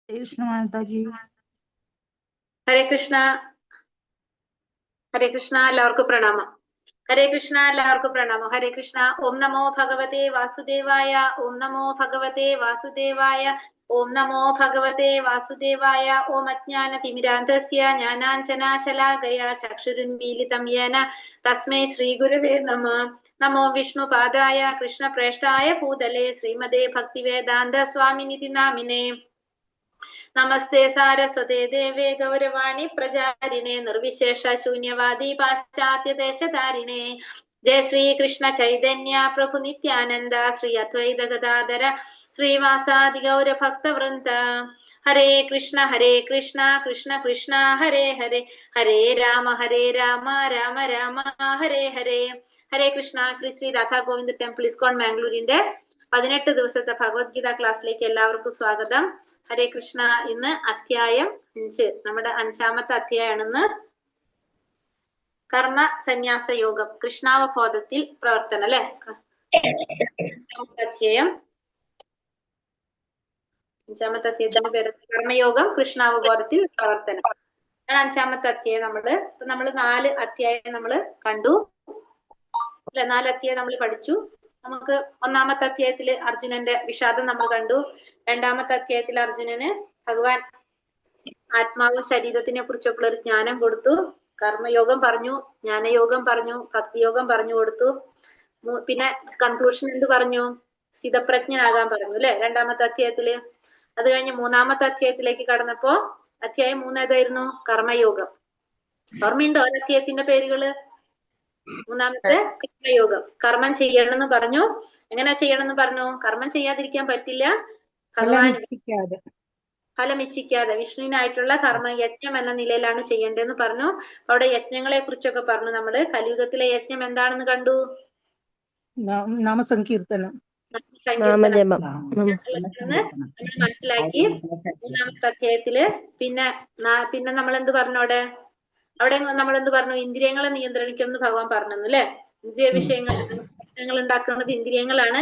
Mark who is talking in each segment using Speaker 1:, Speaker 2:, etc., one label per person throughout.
Speaker 1: कृष्ण माता जी.
Speaker 2: ഹരേ കൃഷ്ണ. ഹരേ കൃഷ്ണ. എല്ലാവർക്കും പ്രണാമം. ഹരേ കൃഷ്ണ. എല്ലാവർക്കും പ്രണാമം. ഹരേ കൃഷ്ണ. ഓം നമോ ഭഗവതേ വാസുദേവായ. ഓം നമോ ഭഗവതേ വാസുദേവായ. ഓം നമോ ഭഗവതേ വാസുദേവായ. ഓം അജ്ഞാനതിമിരാന്ധസ്യ ജ്ഞാനാഞ്ജനാശലാകയ ചക്ഷുരുന്മീലിതം യേന തസ്മൈ ശ്രീഗുരവേ നമഃ. നമോ വിഷ്ണുപാദായ കൃഷ്ണപ്രേഷ്ഠായ ഭൂതലേ ശ്രീമതേ ഭക്തിവേദാന്ത സ്വാമിനിധി നാമിനേ. നമസ്തേ സാരസ്വതേ ദേവേ ഗൗരവാണി പ്രചാരിണേ നിർവിശേഷ ശൂന്യവാദി പാശ്ചാത്യ ദേശധാരിണേ. ജയ ശ്രീ കൃഷ്ണ ചൈതന്യ പ്രഭു നിത്യാനന്ദ ശ്രീ അദ്വൈത ഗദാധര ശ്രീവാസാദി ഗൗര ഭക്തവൃന്ദ. ഹരേ കൃഷ്ണ കൃഷ്ണ കൃഷ്ണ ഹരേ ഹരേ, ഹരേ രാമ രാമ രാമ ഹരേ ഹരേ. ഹരേ കൃഷ്ണ. ശ്രീ ശ്രീ രാധാ ഗോവിന്ദ ടെമ്പിൾ ഇസ്കോൺ മാംഗ്ലൂരിന്റെ 18 ദിവസത്തെ ഭഗവത്ഗീത ക്ലാസ്സിലേക്ക് എല്ലാവർക്കും സ്വാഗതം. ഹരേ കൃഷ്ണ. ഇന്ന് അധ്യായം 5, നമ്മുടെ 5ാമത്തെ അധ്യായമാണെന്ന്. കർമ്മ സന്യാസ യോഗം, കൃഷ്ണാവബോധത്തിൽ പ്രവർത്തനം അല്ലെ. 5ാമത്തെ അധ്യായം, 5ാമത്തെ അധ്യായത്തിന്റെ പേര് കർമ്മയോഗം കൃഷ്ണാവബോധത്തിൽ പ്രവർത്തനം. 5ാമത്തെ അധ്യായം നമ്മള് 4 അധ്യായം നമ്മള് കണ്ടു അല്ലെ. 4 അധ്യായം നമ്മൾ പഠിച്ചു. നമുക്ക് 1ാമത്തെ അധ്യായത്തില് അർജുനന്റെ വിഷാദം നമ്മൾ കണ്ടു. 2ാമത്തെ അധ്യായത്തിൽ അർജുനന് ഭഗവാൻ ആത്മാവും ശരീരത്തിനെ കുറിച്ചൊക്കെ ഒരു ജ്ഞാനം കൊടുത്തു. കർമ്മയോഗം പറഞ്ഞു, ജ്ഞാനയോഗം പറഞ്ഞു, ഭക്തിയോഗം പറഞ്ഞു കൊടുത്തു. പിന്നെ കൺക്ലൂഷൻ എന്ത് പറഞ്ഞു? സ്ഥിതപ്രജ്ഞനാകാൻ പറഞ്ഞു അല്ലെ 2ാമത്തെ അധ്യായത്തില്. അത് കഴിഞ്ഞ് 3ാമത്തെ അധ്യായത്തിലേക്ക് കടന്നപ്പോ അധ്യായം 3 ഏതായിരുന്നു? കർമ്മയോഗം. ഓർമ്മയുണ്ടോ അധ്യായത്തിന്റെ പേരുകള്? 3ാമത്തെ കർമ്മയോഗം. കർമ്മം ചെയ്യണമെന്ന് പറഞ്ഞു. എങ്ങനെ ചെയ്യണമെന്ന് പറഞ്ഞു? കർമ്മം ചെയ്യാതിരിക്കാൻ പറ്റില്ല. ഭഗവാൻ ഫലം ഇച്ഛിക്കാതെ വിഷ്ണുവിനായിട്ടുള്ള കർമ്മയജ്ഞം എന്ന നിലയിലാണ് ചെയ്യേണ്ടതെന്ന് പറഞ്ഞു. അവിടെ യജ്ഞങ്ങളെ കുറിച്ചൊക്കെ പറഞ്ഞു. നമ്മള് കലിയുഗത്തിലെ യജ്ഞം എന്താണെന്ന് കണ്ടു.
Speaker 1: നാമസങ്കീർത്തനം,
Speaker 2: നമ്മൾ മനസ്സിലാക്കി. 3ാമത്തെ അധ്യായത്തില് പിന്നെ നമ്മൾ എന്ത് പറഞ്ഞു? അവിടെ നമ്മൾ എന്ത് പറഞ്ഞു? ഇന്ദ്രിയങ്ങളെ നിയന്ത്രിക്കണം എന്ന് ഭഗവാൻ പറഞ്ഞു അല്ലെ. ഇന്ദ്രിയ പ്രശ്നങ്ങൾ ഉണ്ടാക്കുന്നത് ഇന്ദ്രിയങ്ങളാണ്.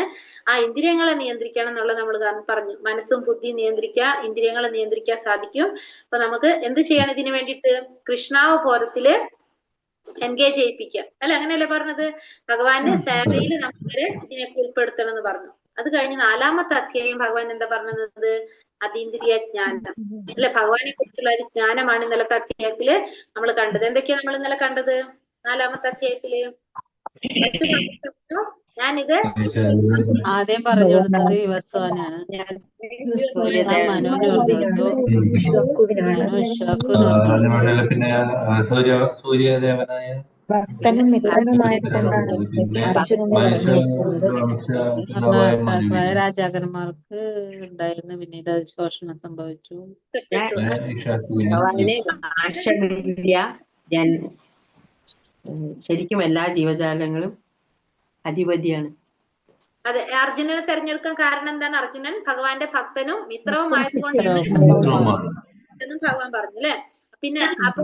Speaker 2: ആ ഇന്ദ്രിയങ്ങളെ നിയന്ത്രിക്കണം എന്നുള്ളത് നമ്മൾ പറഞ്ഞു. മനസ്സും ബുദ്ധിയും നിയന്ത്രിക്കുക, ഇന്ദ്രിയങ്ങളെ നിയന്ത്രിക്കാൻ സാധിക്കും. അപ്പൊ നമുക്ക് എന്ത് ചെയ്യണം ഇതിനു വേണ്ടിയിട്ട്? കൃഷ്ണാവബോധത്തില് എൻഗേജ് ചെയ്യിപ്പിക്കുക അല്ലെ. അങ്ങനെയല്ലേ പറഞ്ഞത്? ഭഗവാന്റെ സേവയിൽ നമ്മളെ ഇതിനൊക്കെ ഉൾപ്പെടുത്തണം എന്ന് പറഞ്ഞു. അത് കഴിഞ്ഞ് 4ാമത്തെ അധ്യായം ഭഗവാൻ എന്താ പറഞ്ഞത്? അതീന്ദ്രിയ ജ്ഞാനം അല്ലെ. ഭഗവാനെ കുറിച്ചുള്ള ഒരു ജ്ഞാനമാണ് ഇന്നലത്തെ അധ്യായത്തില് നമ്മൾ കണ്ടത്. എന്തൊക്കെയാ നമ്മൾ ഇന്നലെ കണ്ടത് 4ാമത്തെ അധ്യായത്തില്? ഞാനിത്
Speaker 3: ആദ്യം പറഞ്ഞു കൊടുത്തത് വിവസ്വാനാണ്. മനോജ് പറഞ്ഞു കൊടുത്തു,
Speaker 4: പിന്നെ സൂര്യദേവനായ
Speaker 3: രാജാക്കന്മാർക്ക് ഉണ്ടായിരുന്നു. പിന്നീട് അത് ശോഷണം സംഭവിച്ചു.
Speaker 5: ശരിക്കും എല്ലാ ജീവജാലങ്ങളും അധിപതിയാണ്.
Speaker 2: അതെ. അർജുനനെ തെരഞ്ഞെടുക്കാൻ കാരണം എന്താണ്? അർജുനൻ ഭഗവാന്റെ ഭക്തനും മിത്രവുമായതുകൊണ്ട് ഭഗവാൻ പറഞ്ഞു അല്ലെ. പിന്നെ അപ്പൊ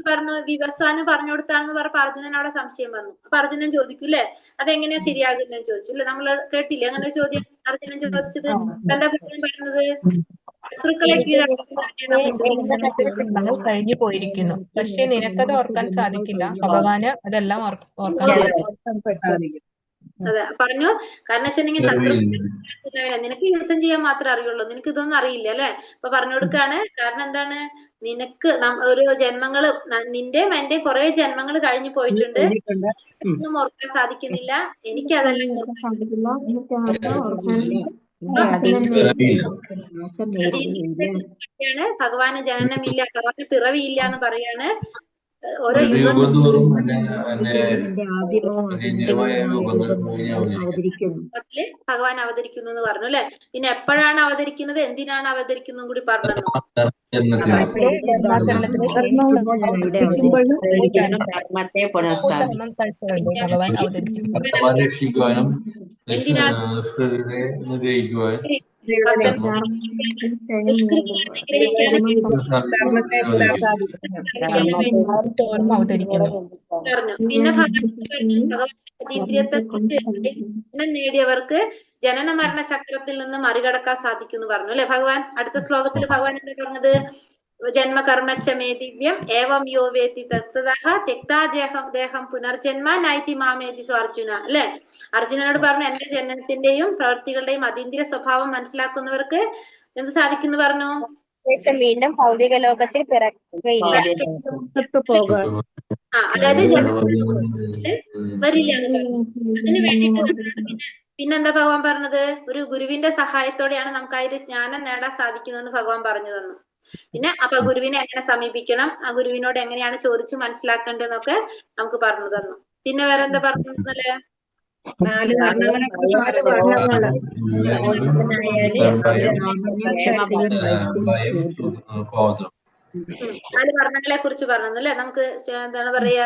Speaker 2: പറഞ്ഞു വിവസ്വാന് പറഞ്ഞു കൊടുത്താണെന്ന് പറഞ്ഞപ്പോ അർജുനൻ അവിടെ സംശയം വന്നു. അപ്പൊ അർജുനൻ ചോദിക്കും അല്ലെ, അതെങ്ങനെയാ ശരിയാകുന്നതെന്ന് ചോദിച്ചു അല്ലെ. നമ്മൾ കേട്ടില്ലേ അങ്ങനെ ചോദ്യം അർജുനൻ ചോദിച്ചത്? എന്താ പറയുന്നത്? ശത്രുക്കളെ
Speaker 6: കഴിഞ്ഞു പോയിരിക്കുന്നു, പക്ഷെ നിനക്കത് ഓർക്കാൻ സാധിക്കില്ല. ഭഗവാന് അതെല്ലാം ഓർക്കാൻ സാധിക്കും.
Speaker 2: അതെ പറഞ്ഞു. കാരണം വെച്ചിട്ടുണ്ടെങ്കിൽ ശത്രുക്കളെ നിനക്ക് യുദ്ധം ചെയ്യാൻ മാത്രമേ അറിയുള്ളൂ, നിനക്ക് ഇതൊന്നും അറിയില്ല അല്ലെ. അപ്പൊ പറഞ്ഞു കൊടുക്കാണ്. കാരണം എന്താണ്? നിനക്ക് ഒരു ജന്മങ്ങള് എന്റെ കുറെ ജന്മങ്ങൾ കഴിഞ്ഞു പോയിട്ടുണ്ട്, ഒന്നും ഓർക്കാൻ സാധിക്കുന്നില്ല. എനിക്ക് അതെല്ലാം ഓർക്കാൻ ഭഗവാന് ജനനമില്ല, ഭഗവാന് പിറവിയില്ല എന്ന് പറയാണ്. ഓരോ യുഗത്തോറും ഭഗവാൻ അവതരിക്കുന്നു എന്ന് പറഞ്ഞു അല്ലെ. പിന്നെ എപ്പോഴാണ് അവതരിക്കുന്നത്, എന്തിനാണ് അവതരിക്കുന്നത് കൂടി പറഞ്ഞു.
Speaker 6: ഓർമ്മ അവതരിക്കുന്നു.
Speaker 2: പറഞ്ഞു. പിന്നെ ഭഗവാന്റെ അതീന്ദ്രിയത്തെ കുറിച്ച് നേടിയവർക്ക് ജനന മരണ ചക്രത്തിൽ നിന്ന് മറികടക്കാൻ സാധിക്കും എന്ന് പറഞ്ഞു അല്ലെ ഭഗവാൻ. അടുത്ത ശ്ലോകത്തിൽ ഭഗവാൻ എന്താ പറഞ്ഞത്? ജന്മകർമ്മച്ചമേ ദിവ്യം ഏവം യോ വേത്തി തത്തതഃ തെക്താജേഹം ദേഹം പുനർജന്മ നൈതി മാമേതി അർജുന അല്ലെ. അർജുനനോട് പറഞ്ഞു എന്റെ ജനനത്തിന്റെയും പ്രവൃത്തികളുടെയും അതീന്ദ്രിയ സ്വഭാവം മനസ്സിലാക്കുന്നവർക്ക് എന്ത് സാധിക്കുന്നു പറഞ്ഞു?
Speaker 7: വീണ്ടും ഭൗതിക ലോകത്തിൽ പിറക്കുകയില്ല.
Speaker 2: അതായത് വരില്ലാണ് പറഞ്ഞു. അതിന് വേണ്ടിയിട്ട് പിന്നെന്താ ഭഗവാൻ പറഞ്ഞത്? ഒരു ഗുരുവിന്റെ സഹായത്തോടെയാണ് നമുക്ക് അതിന്റെ ജ്ഞാനം നേടാൻ സാധിക്കുന്നതെന്ന് ഭഗവാൻ പറഞ്ഞു തന്നു. പിന്നെ അപ്പൊ ഗുരുവിനെ എങ്ങനെ സമീപിക്കണം, ആ ഗുരുവിനോട് എങ്ങനെയാണ് ചോദിച്ചു മനസ്സിലാക്കേണ്ടതെന്നൊക്കെ നമുക്ക് പറഞ്ഞു തന്നു. പിന്നെ വേറെ എന്താ പറഞ്ഞല്ലേ?
Speaker 7: 4 വർണ്ണങ്ങളെ കുറിച്ച്
Speaker 2: നാല് വർണ്ണങ്ങളെ കുറിച്ച് പറഞ്ഞു അല്ലെ. നമുക്ക് എന്താണ് പറയാ,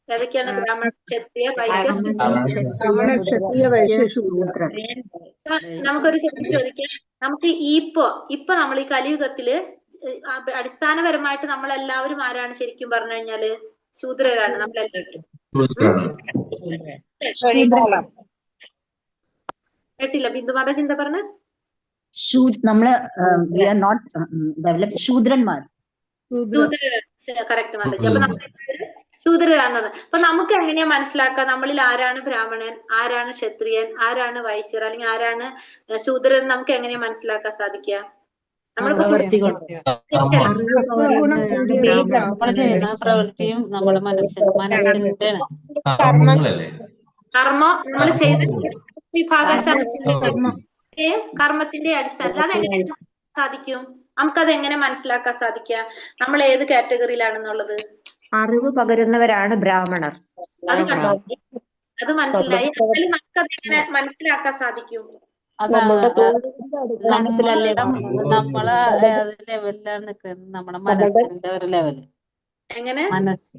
Speaker 2: ഏതൊക്കെയാണ്? ബ്രാഹ്മണ, ക്ഷത്രിയ, വൈശ്യ, ശൂദ്രൻ. നമുക്കൊരു ചോദ്യം ചോദിക്കാം. നമുക്ക് ഇപ്പൊ നമ്മൾ ഈ കലിയുഗത്തില് അടിസ്ഥാനപരമായിട്ട് നമ്മളെല്ലാവരും ആരാണ് ശരിക്കും പറഞ്ഞു കഴിഞ്ഞാല്? ശൂദ്രരാണ് നമ്മളെല്ലാവരും. കേട്ടില്ല ബിന്ദുമാത ചിന്ത പറഞ്ഞ?
Speaker 1: നമ്മള് ശൂദ്രന്മാർ.
Speaker 2: കറക്റ്റ് മാതാജി. അപ്പൊ നമ്മൾ ശൂദ്രരാണെന്ന്. അപ്പൊ നമുക്ക് എങ്ങനെയാ മനസ്സിലാക്കുക നമ്മളിൽ ആരാണ് ബ്രാഹ്മണൻ, ആരാണ് ക്ഷത്രിയൻ, ആരാണ് വൈശ്യർ, അല്ലെങ്കിൽ ആരാണ് ശൂദ്രൻ? നമുക്ക് എങ്ങനെയാ മനസ്സിലാക്കാൻ സാധിക്കുക?
Speaker 3: നമ്മുടെ ചെയ്യുന്ന പ്രവൃത്തിയും നമ്മുടെ മനസ്സിന്റെ
Speaker 2: കർമ്മം നമ്മൾ ചെയ്ത കർമ്മത്തിന്റെ അടിസ്ഥാനത്തിൽ അതെങ്ങനെ സാധിക്കും? നമുക്കത് എങ്ങനെ മനസ്സിലാക്കാൻ സാധിക്കുക നമ്മൾ ഏത് കാറ്റഗറിയിലാണെന്നുള്ളത്?
Speaker 7: അറിവ് പകരുന്നവരാണ് ബ്രാഹ്മണർ.
Speaker 2: അത് മനസ്സിലായി. നമുക്കത് എങ്ങനെ മനസ്സിലാക്കാൻ സാധിക്കും?
Speaker 3: നമ്മളെ ലെവലിലാണ് നിൽക്കുന്നത്. നമ്മുടെ മനസ്സിന്റെ ഒരു ലെവല്.
Speaker 2: എങ്ങനെ?
Speaker 3: മനസ്സ്